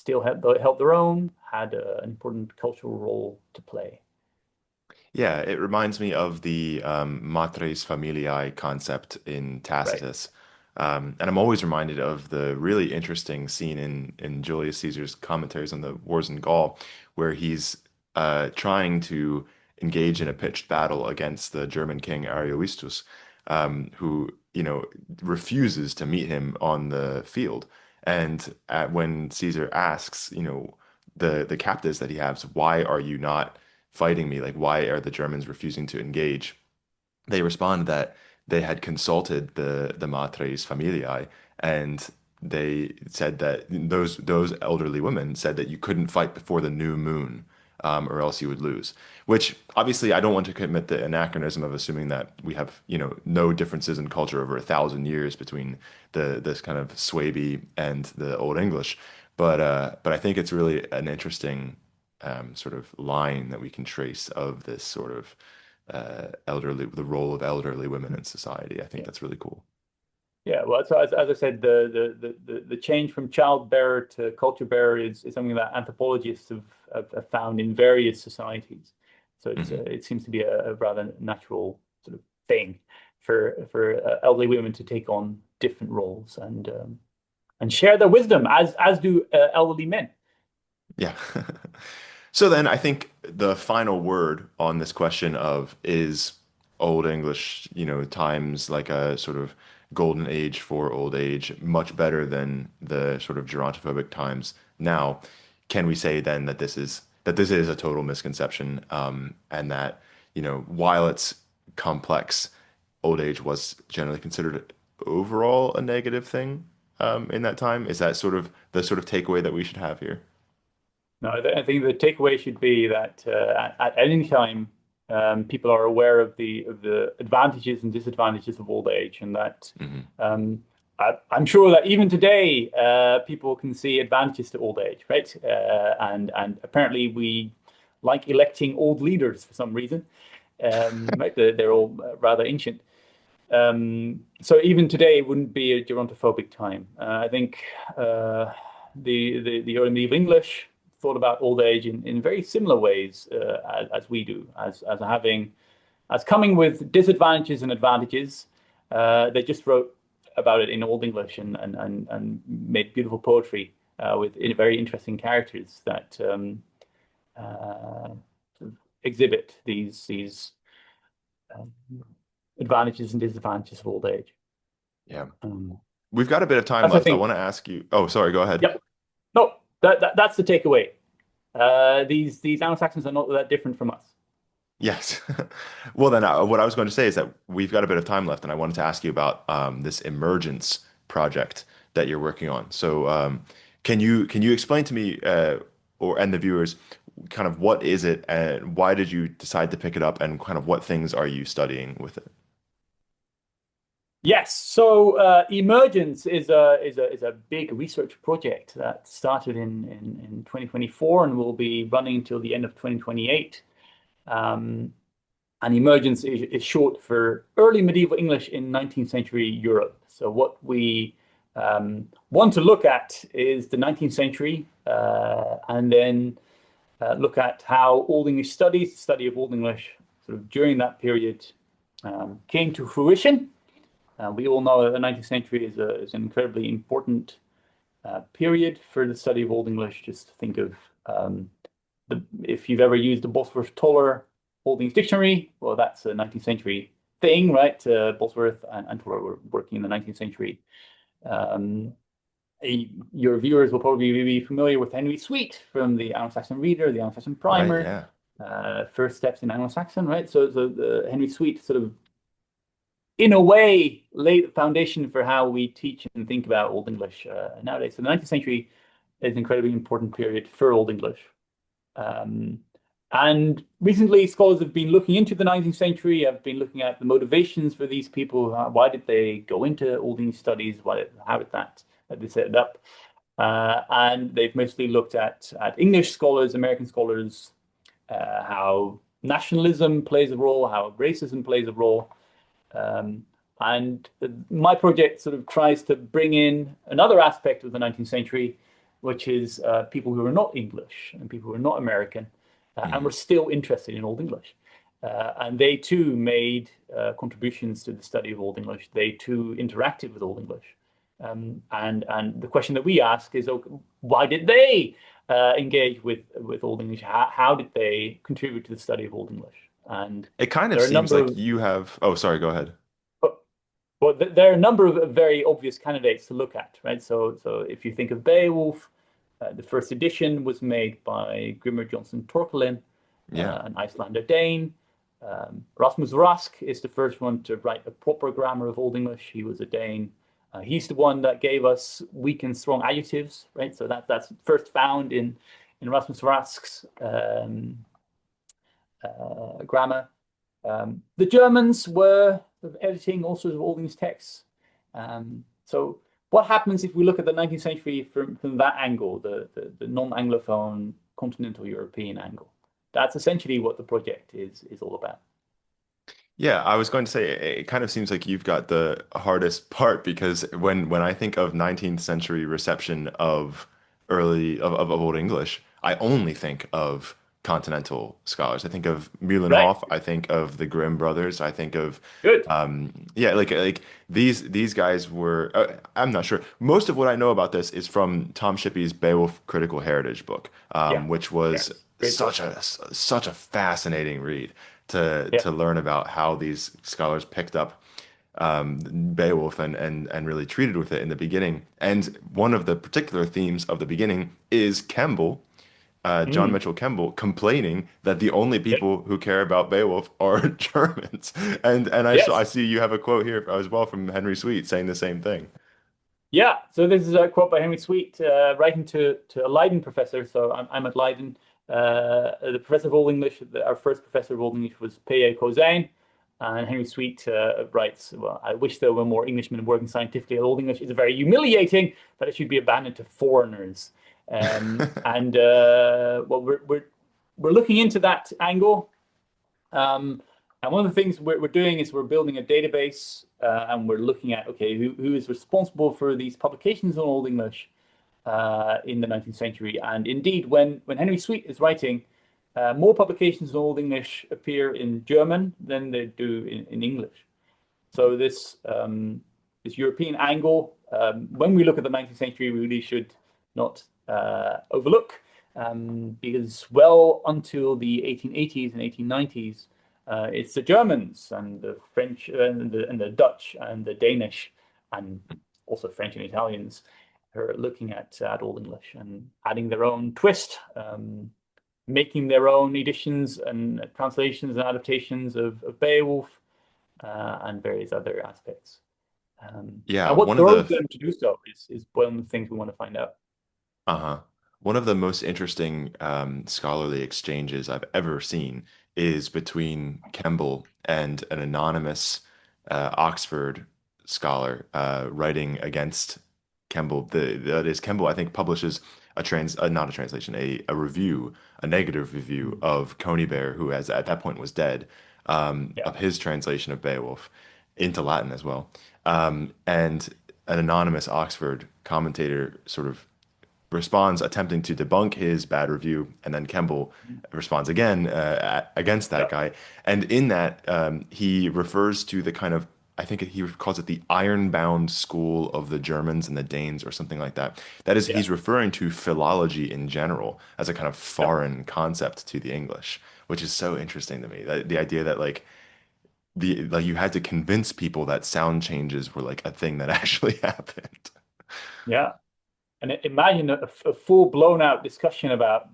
still held their own, had an important cultural role to play. Yeah, it reminds me of the matres familiae concept in Right. Tacitus. And I'm always reminded of the really interesting scene in Julius Caesar's commentaries on the wars in Gaul, where he's trying to engage in a pitched battle against the German king Ariovistus, who, refuses to meet him on the field. And when Caesar asks, the captives that he has, why are you not fighting me? Like, why are the Germans refusing to engage? They respond that they had consulted the Matres Familiae, and they said that those elderly women said that you couldn't fight before the new moon, or else you would lose. Which obviously I don't want to commit the anachronism of assuming that we have, no differences in culture over 1,000 years between this kind of Swaby and the Old English. But I think it's really an interesting sort of line that we can trace of this sort of the role of elderly women in society. I think Yeah. that's really cool. Yeah, well, so as I said, the change from child bearer to culture bearer is something that anthropologists have found in various societies. So Hmm. it seems to be a rather natural sort of thing for elderly women to take on different roles and share their wisdom as do elderly men. Yeah. So then I think the final word on this question of is Old English, times like a sort of golden age for old age, much better than the sort of gerontophobic times now. Can we say then that this is a total misconception, and that, while it's complex, old age was generally considered overall a negative thing, in that time? Is that sort of the sort of takeaway that we should have here? No, I think the takeaway should be that at any time, people are aware of the advantages and disadvantages of old age, and that Hmm. um, I'm sure that even today, people can see advantages to old age, right? And apparently we like electing old leaders for some reason. Right? They're all rather ancient. So even today wouldn't be a gerontophobic time. I think the early medieval English thought about old age in very similar ways as we do, as coming with disadvantages and advantages. They just wrote about it in Old English and made beautiful poetry with very interesting characters that sort of exhibit these um, advantages and disadvantages of old age. Yeah. Um, We've got a bit of time that's, I left. I think, want to ask you. Oh, sorry, go ahead. yep. No, that's the takeaway. These Anglo-Saxons are not that different from us. Yes. Well, then, what I was going to say is that we've got a bit of time left, and I wanted to ask you about this Emergence project that you're working on. So, can you explain to me, and the viewers, kind of what is it, and why did you decide to pick it up, and kind of what things are you studying with it? Yes, so Emergence is a big research project that started in 2024 and will be running until the end of 2028. Um, and Emergence is short for Early Medieval English in 19th century Europe. So what we want to look at is the 19th century, and then look at how Old English studies, the study of Old English, sort of during that period, came to fruition. We all know that the 19th century is an incredibly important period for the study of Old English. Just think of if you've ever used the Bosworth Toller Old English Dictionary, well, that's a 19th century thing, right? Bosworth and Toller were working in the 19th century. Um, your viewers will probably be familiar with Henry Sweet from the Anglo-Saxon Reader, the Anglo-Saxon Right. Primer, Yeah. First Steps in Anglo-Saxon, right? So Henry Sweet sort of in a way, laid the foundation for how we teach and think about Old English nowadays. So the 19th century is an incredibly important period for Old English. Um, and recently, scholars have been looking into the 19th century, have been looking at the motivations for these people. Why did they go into Old English studies? How did they set it up? And they've mostly looked at English scholars, American scholars, how nationalism plays a role, how racism plays a role. Um, and my project sort of tries to bring in another aspect of the 19th century, which is people who are not English and people who are not American, and were Mhm. still interested in Old English. And they too made contributions to the study of Old English. They too interacted with Old English. And the question that we ask is, okay, why did they engage with Old English? How did they contribute to the study of Old English? And It kind of there are a seems number like of you have. Oh, sorry, go ahead. there are a number of very obvious candidates to look at, right? So if you think of Beowulf, the first edition was made by Grimmer Johnson Torkelin, Yeah. an Icelander Dane. Rasmus Rask is the first one to write a proper grammar of Old English. He was a Dane. He's the one that gave us weak and strong adjectives, right? So that's first found in Rasmus Rask's grammar. The Germans were sort of editing all sorts of all these texts. So what happens if we look at the 19th century from that angle, the non-Anglophone continental European angle? That's essentially what the project is all about. Yeah, I was going to say it kind of seems like you've got the hardest part because when I think of 19th century reception of of Old English, I only think of continental scholars. I think of Right. Mühlenhof, I think of the Grimm brothers, I think of Good. yeah, like these guys were I'm not sure. Most of what I know about this is from Tom Shippey's Beowulf Critical Heritage book, Yeah. which was Yes. Great book. such a fascinating read Yeah. to learn about how these scholars picked up Beowulf and really treated with it in the beginning. And one of the particular themes of the beginning is Kemble, John Mm. Mitchell Kemble, complaining that the only Yeah. people who care about Beowulf are Germans. And I Yes. see you have a quote here as well from Henry Sweet saying the same thing. Yeah, so this is a quote by Henry Sweet, writing to a Leiden professor. So I'm at Leiden. The professor of Old English, our first professor of Old English was P.A. Kozijn. And Henry Sweet writes, well, I wish there were more Englishmen working scientifically at Old English. It's very humiliating that it should be abandoned to foreigners. And well, we're looking into that angle. Um, and one of the things we're doing is we're building a database and we're looking at, okay, who is responsible for these publications in Old English in the 19th century. And indeed, when Henry Sweet is writing, more publications in Old English appear in German than they do in English. So this European angle, when we look at the 19th century, we really should not overlook, because well until the 1880s and 1890s, it's the Germans and the French and the Dutch and the Danish and also French and Italians who are looking at Old English and adding their own twist, making their own editions and translations and adaptations of Beowulf and various other aspects. Yeah, And what one of drove the them to do so is one of the things we want to find out. Uh-huh. One of the most interesting scholarly exchanges I've ever seen is between Kemble and an anonymous Oxford scholar writing against Kemble. That is, Kemble, I think, publishes not a translation, a review, a negative review Mm. of Conybeare, who has at that point was dead, Yeah, of his translation of Beowulf into Latin as well. And an anonymous Oxford commentator sort of responds attempting to debunk his bad review, and then Kemble responds again against that yeah, guy. And in that, he refers to the kind of, I think he calls it the iron-bound school of the Germans and the Danes or something like that. That is, yeah, he's referring to philology in general as a kind of yeah, foreign concept to the English, which is so interesting to me. The idea that like you had to convince people that sound changes were like a thing that actually happened. yeah. And imagine a full blown out discussion about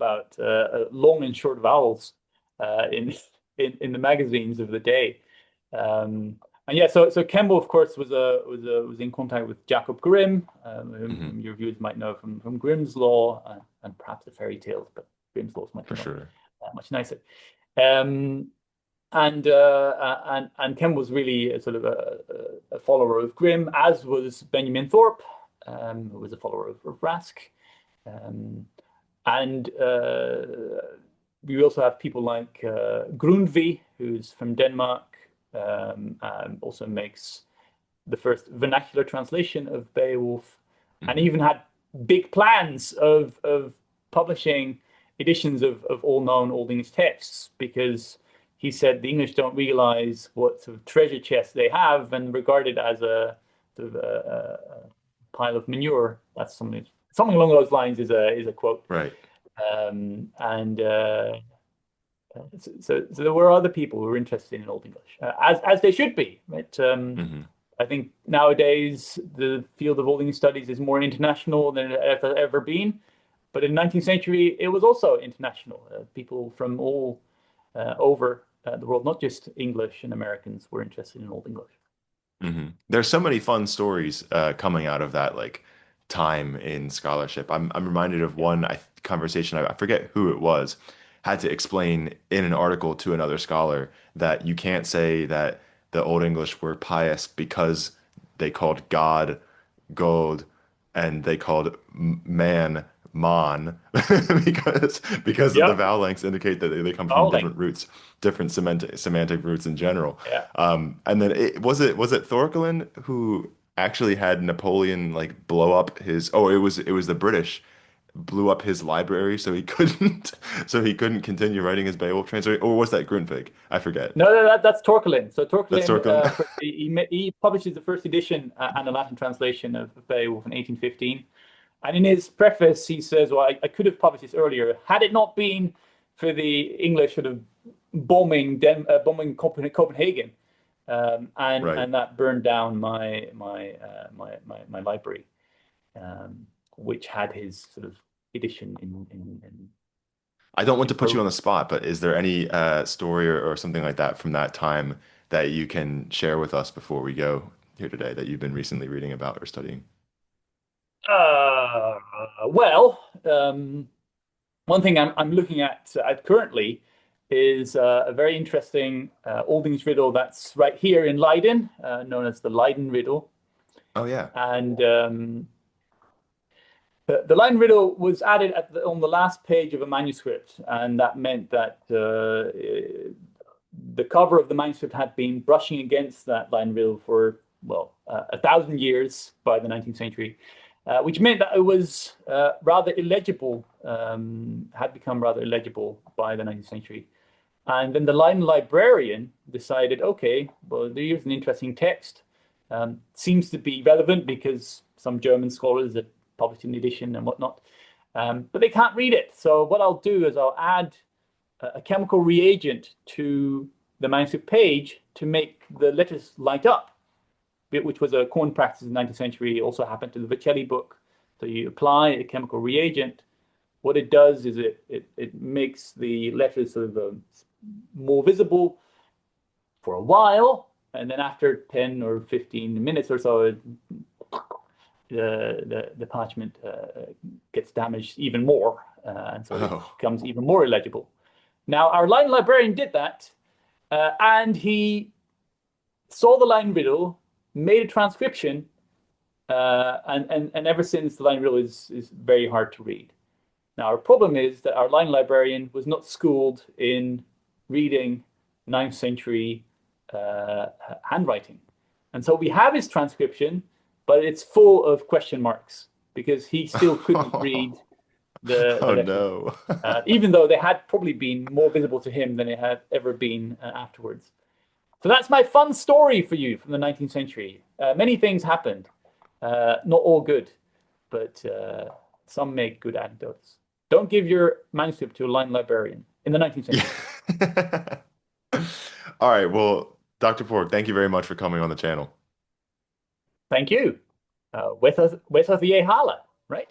long and short vowels in in the magazines of the day. Um, And yeah, so Kemble, of course, was in contact with Jacob Grimm, Hmm. whom your viewers might know from Grimm's Law and perhaps the fairy tales, but Grimm's Law is much For more sure. much nicer. Um, and Kemble was really a sort of a follower of Grimm, as was Benjamin Thorpe, who was a follower of Rask. Um, and we also have people like Grundtvig, who's from Denmark, and also makes the first vernacular translation of Beowulf, and Hmm. even had big plans of publishing editions of all known Old English texts because he said the English don't realize what sort of treasure chest they have and regard it as a sort of a pile of manure. That's something along those lines is a quote. Right. And so there were other people who were interested in Old English, as they should be, right? Hmm. I think nowadays the field of Old English studies is more international than it has ever been. But in the 19th century, it was also international. People from all over the world, not just English and Americans, were interested in Old English. Hmm. There's so many fun stories coming out of that like time in scholarship. I'm reminded of Yeah. one conversation. I forget who it was, had to explain in an article to another scholar that you can't say that the Old English were pious because they called God gold and they called man mon because of the Yep. vowel lengths indicate that they come from Bowling. different roots, different semantic roots in general. Yeah. And then was it Thorkelin who actually had Napoleon like blow up his it was the British blew up his library so he couldn't so he couldn't continue writing his Beowulf translation, or was that Grundtvig? I forget. No, no, that's Torkelin. So That's Torkelin, Thorkelin. he publishes the first edition and a Latin translation of Beowulf in 1815. And in his preface, he says, "Well, I could have published this earlier had it not been for the English sort of bombing Copenhagen, Right. and that burned down my library, which had his sort of edition I don't want in to put you on Poland." the spot, but is there any story or something like that from that time that you can share with us before we go here today that you've been recently reading about or studying? Uh, well, one thing I'm looking at currently is a very interesting Old English riddle that's right here in Leiden, known as the Leiden riddle. Oh yeah. And the Leiden riddle was added on the last page of a manuscript, and that meant that the cover of the manuscript had been brushing against that Leiden riddle for, well, 1,000 years by the 19th century. Which meant that it was rather illegible, had become rather illegible by the 19th century. And then the Leiden librarian decided, okay, well, here's an interesting text. Seems to be relevant because some German scholars have published an edition and whatnot, but they can't read it. So what I'll do is I'll add a chemical reagent to the manuscript page to make the letters light up, which was a common practice in the 19th century. It also happened to the Vicelli book. So you apply a chemical reagent. What it does is it makes the letters sort of more visible for a while, and then after 10 or 15 minutes or so, the parchment gets damaged even more, and so it Oh. becomes even more illegible. Now, our line librarian did that, and he saw the line riddle, made a transcription, and ever since the line riddle is very hard to read. Now, our problem is that our line librarian was not schooled in reading ninth century handwriting. And so we have his transcription, but it's full of question marks because he still couldn't read the Oh letters, no. even though they had probably been more visible to him than they had ever been afterwards. So that's my fun story for you from the 19th century. Many things happened, not all good, but some make good anecdotes. Don't give your manuscript to a line librarian in the 19th Yeah. century. All right. Well, Dr. Pork, thank you very much for coming on the channel. Thank you. With us the Hala, right?